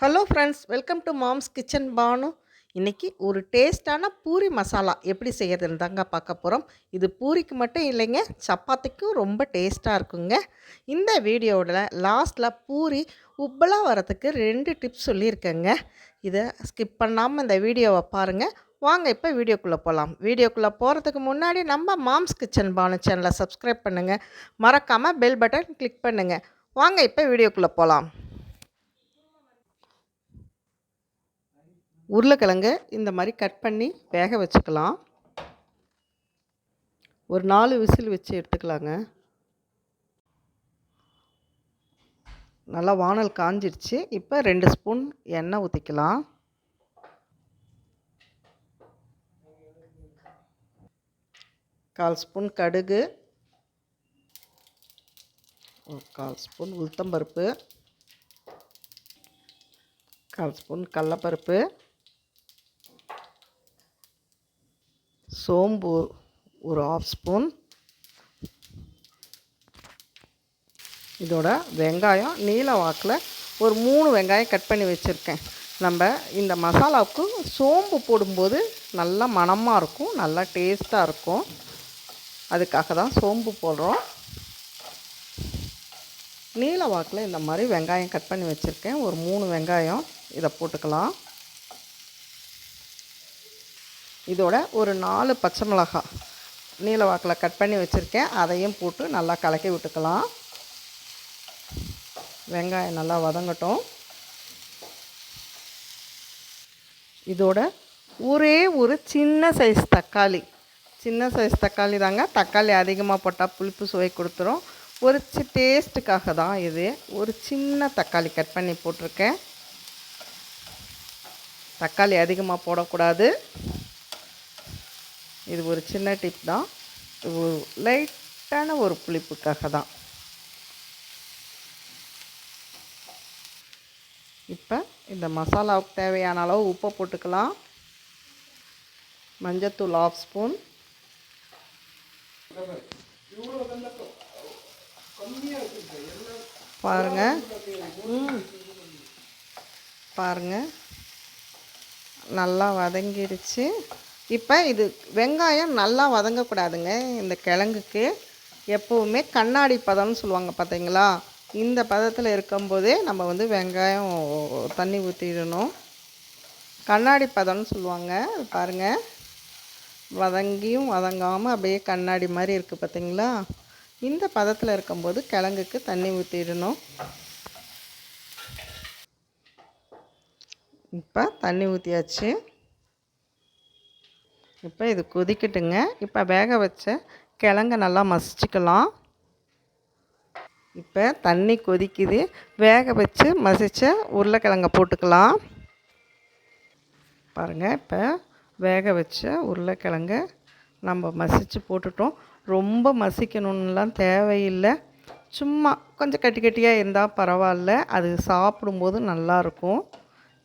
Hello friends, welcome to mom's kitchen Banu. இன்றைக்கி ஒரு டேஸ்ட்டான பூரி மசாலா எப்படி செய்யறதுன்னு தாங்க பார்க்க போகிறோம். இது பூரிக்கு மட்டும் இல்லைங்க, சப்பாத்திக்கும் ரொம்ப டேஸ்ட்டாக இருக்குங்க. இந்த வீடியோவில் லாஸ்ட்டில் பூரி உப்பலாக வரத்துக்கு 2 டிப்ஸ் சொல்லியிருக்கேங்க. இதை ஸ்கிப் பண்ணாமல் இந்த வீடியோவை பாருங்கள். வாங்க இப்போ வீடியோக்குள்ளே போகலாம். வீடியோக்குள்ளே போகிறதுக்கு முன்னாடி நம்ம மாம்ஸ் கிச்சன் பானு சேனலை சப்ஸ்கிரைப் பண்ணுங்கள். மறக்காமல் பெல் பட்டன் கிளிக் பண்ணுங்கள். வாங்க இப்போ வீடியோக்குள்ளே போகலாம். உருளைக்கிழங்கு இந்த மாதிரி கட் பண்ணி வேக வச்சுக்கலாம். ஒரு 4 விசில் வச்சு எடுத்துக்கலாங்க. நல்லா வானல் காஞ்சிடுச்சு. இப்போ 2 ஸ்பூன் எண்ணெய் ஊற்றிக்கலாம். கால் ஸ்பூன் கடுகு, 1/4 ஸ்பூன் உளுத்தம்பருப்பு, 1/4 ஸ்பூன் கடலப்பருப்பு, சோம்பு ஒரு 1/2 ஸ்பூன். இதோட வெங்காயம் நீல வாக்கில் ஒரு 3 வெங்காயம் கட் பண்ணி வச்சுருக்கேன். நம்ம இந்த மசாலாவுக்கு சோம்பு போடும்போது நல்லா மணமாக இருக்கும், நல்லா டேஸ்ட்டாக இருக்கும். அதுக்காக தான் சோம்பு போடுறோம். நீல வாக்கில் இந்த மாதிரி வெங்காயம் கட் பண்ணி வச்சுருக்கேன். ஒரு 3 வெங்காயம் இதை போட்டுக்கலாம். இதோட ஒரு 4 பச்சை மிளகாய் நீல வாக்கில் கட் பண்ணி வச்சுருக்கேன். அதையும் போட்டு நல்லா கலக்கி விட்டுக்கலாம். வெங்காயம் நல்லா வதங்கட்டும். இதோட ஒரே ஒரு சின்ன சைஸ் தக்காளி தாங்க. தக்காளி அதிகமாக போட்டால் புளிப்பு சுவை கொடுத்துரும். ஒரு டேஸ்ட்டுக்காக தான் இது. ஒரு சின்ன தக்காளி கட் பண்ணி போட்டிருக்கேன். தக்காளி அதிகமாக போடக்கூடாது. இது ஒரு சின்ன டிப் தான். இது ஒரு லைட்டான ஒரு புளிப்புக்காக தான். இப்போ இந்த மசாலாவுக்கு தேவையான அளவு உப்பை போட்டுக்கலாம். மஞ்சத்தூள் 1/2 ஸ்பூன், பாருங்கள் நல்லா வதங்கிடுச்சு. இப்போ இது வெங்காயம் நல்லா வதங்கக்கூடாதுங்க. இந்த கிழங்குக்கு எப்போவுமே கண்ணாடி பதம்னு சொல்லுவாங்க பார்த்தீங்களா, இந்த பதத்தில் இருக்கும்போதே நம்ம வெங்காயம் தண்ணி ஊற்றிடணும். கண்ணாடி பதம்னு சொல்லுவாங்க. பாருங்கள், வதங்கியும் வதங்காமல் அப்படியே கண்ணாடி மாதிரி இருக்குது பார்த்தீங்களா. இந்த பதத்தில் இருக்கும்போது கிழங்குக்கு தண்ணி ஊற்றிடணும். இப்போ தண்ணி ஊற்றியாச்சு. இப்போ இது கொதிக்கட்டுங்க. இப்போ வேக வச்ச கிழங்க நல்லா மசிச்சுக்கலாம். இப்போ தண்ணி கொதிக்குது. வேக வச்சு மசித்த உருளைக்கிழங்க போட்டுக்கலாம். பாருங்கள், இப்போ வேக வச்ச உருளைக்கிழங்க நம்ம மசித்து போட்டுட்டோம். ரொம்ப மசிக்கணுன்னெலாம் தேவையில்லை. சும்மா கொஞ்சம் கட்டி கட்டியாக இருந்தால் பரவாயில்ல. அது சாப்பிடும்போது நல்லாயிருக்கும்.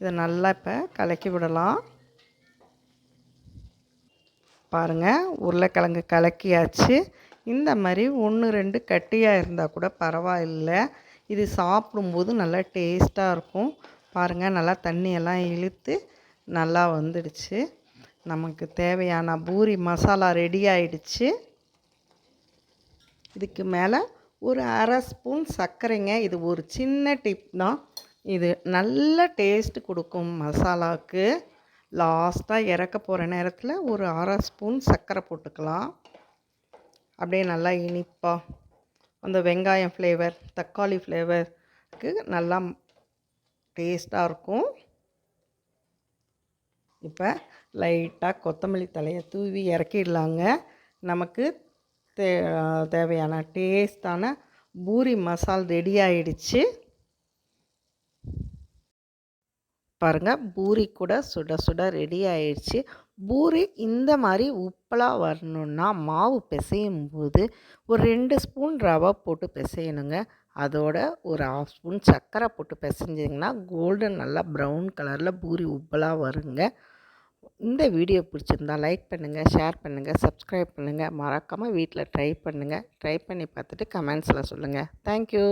இதை நல்லா இப்போ கலக்கி விடலாம். பாருங்கள், உருளைக்கிழங்கு கலக்கியாச்சு. இந்த மாதிரி 1, 2 கட்டியாக இருந்தால் கூட பரவாயில்லை. இது சாப்பிடும்போது நல்லா டேஸ்ட்டாக இருக்கும். பாருங்கள், நல்லா தண்ணியெல்லாம் இழுத்து நல்லா வந்துடுச்சு. நமக்கு தேவையான பூரி மசாலா ரெடி ஆயிடுச்சு. இதுக்கு மேலே ஒரு 1/2 ஸ்பூன் சர்க்கரைங்க. இது ஒரு சின்ன டிப் தான். இது நல்ல டேஸ்ட் கொடுக்கும் மசாலாவுக்கு. லாஸ்ட்டாக இறக்க போகிற நேரத்தில் ஒரு 1/2 ஸ்பூன் சர்க்கரை போட்டுக்கலாம். அப்படியே நல்லா இனிப்பாக அந்த வெங்காயம் ஃப்ளேவர், தக்காளி ஃப்ளேவருக்கு நல்லா டேஸ்ட்டாக இருக்கும். இப்போ லைட்டாக கொத்தமல்லி தலையை தூவி இறக்கிடலாங்க. நமக்கு தேவையான டேஸ்டான பூரி மசால் ரெடி ஆயிடுச்சு. பாருங்கள், பூரி கூட சுட சுட ரெடி ஆயிடுச்சு. பூரி இந்த மாதிரி உப்பலாக வரணுன்னா மாவு பிசையும் போது ஒரு 2 ஸ்பூன் ரவை போட்டு பிசையணுங்க. அதோட ஒரு 1/2 ஸ்பூன் சர்க்கரை போட்டு பிசைஞ்சிங்கன்னா கோல்டன் நல்லா ப்ரௌன் கலரில் பூரி உப்பலாக வருங்க. இந்த வீடியோ பிடிச்சிருந்தா லைக் பண்ணுங்கள், ஷேர் பண்ணுங்கள், சப்ஸ்கிரைப் பண்ணுங்கள். மறக்காமல் வீட்டில் ட்ரை பண்ணுங்கள். ட்ரை பண்ணி பார்த்துட்டு கமெண்ட்ஸில் சொல்லுங்கள். தேங்க்யூ.